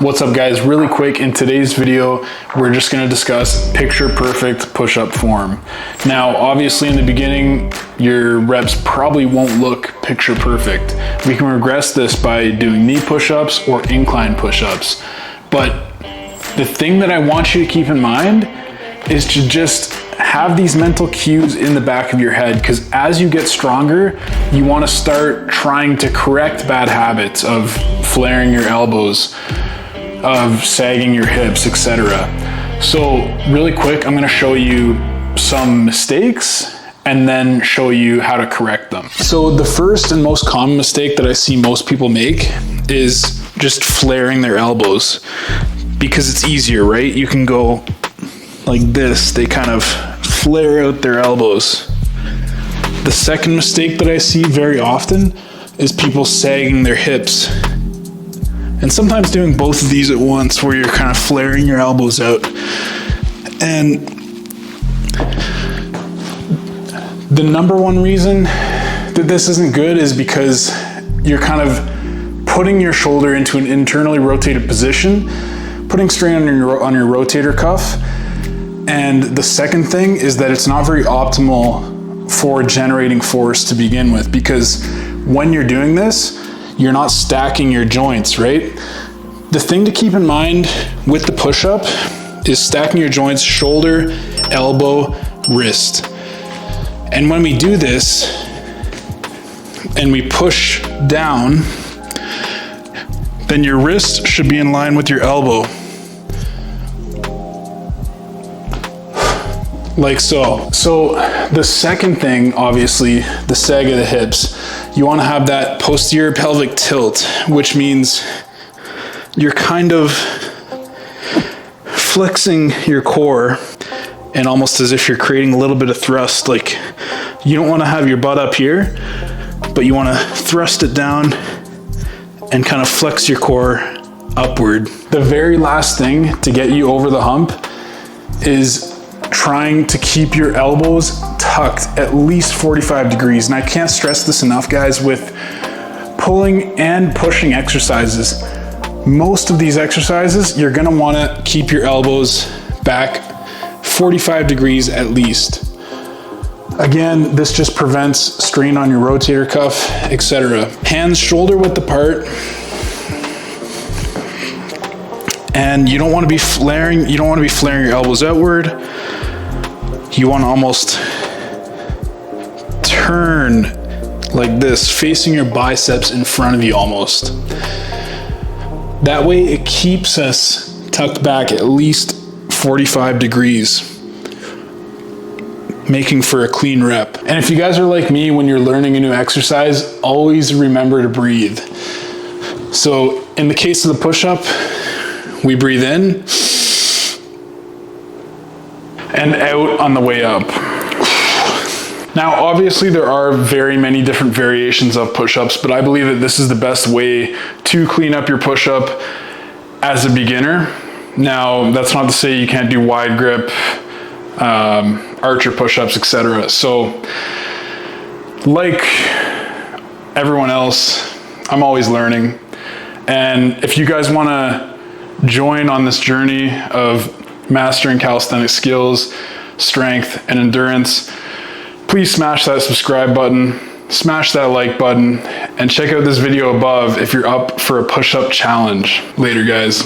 What's up guys, really quick, in today's video we're just going to discuss picture perfect push-up form. Now obviously in the beginning your reps probably won't look picture perfect. We can regress this by doing knee push-ups or incline push-ups, but the thing that I want you to keep in mind is to just have these mental cues in the back of your head, because as you get stronger, you want to start trying to correct bad habits of flaring your elbows, of sagging your hips, etc. So really quick, I'm going to show you some mistakes and then show you how to correct them. So the first and most common mistake that I see most people make is just flaring their elbows, because it's easier, right? You can go like this, they kind of flare out their elbows. The second mistake that I see very often is people sagging their hips, and sometimes doing both of these at once, where you're kind of flaring your elbows out. And the number one reason that this isn't good is because you're kind of putting your shoulder into an internally rotated position, putting strain on your rotator cuff. And the second thing is that it's not very optimal for generating force to begin with, because when you're doing this, you're not stacking your joints, right? The thing to keep in mind with the push-up is stacking your joints, shoulder, elbow, wrist. And when we do this and we push down, then your wrist should be in line with your elbow. Like so. So the second thing, obviously, the sag of the hips. You want to have that posterior pelvic tilt, which means you're kind of flexing your core, and almost as if you're creating a little bit of thrust. Like, you don't want to have your butt up here, but you want to thrust it down and kind of flex your core upward. The very last thing to get you over the hump is trying to keep your elbows tucked at least 45 degrees. And I can't stress this enough, guys, with pulling and pushing exercises. Most of these exercises, you're gonna wanna keep your elbows back 45 degrees at least. Again, this just prevents strain on your rotator cuff, etc. Hands shoulder width apart. And you don't wanna be flaring your elbows outward. You want to almost turn like this, facing your biceps in front of you almost. That way it keeps us tucked back at least 45 degrees, making for a clean rep. And if you guys are like me, when you're learning a new exercise, always remember to breathe. So in the case of the push-up, we breathe in and out on the way up. Now, obviously there are very many different variations of push-ups, but I believe that this is the best way to clean up your push-up as a beginner. Now, that's not to say you can't do wide grip, archer push-ups, etc. So, like everyone else, I'm always learning. And if you guys wanna join on this journey of mastering calisthenic skills, strength, and endurance, please smash that subscribe button, smash that like button, and check out this video above if you're up for a push-up challenge. Later, guys.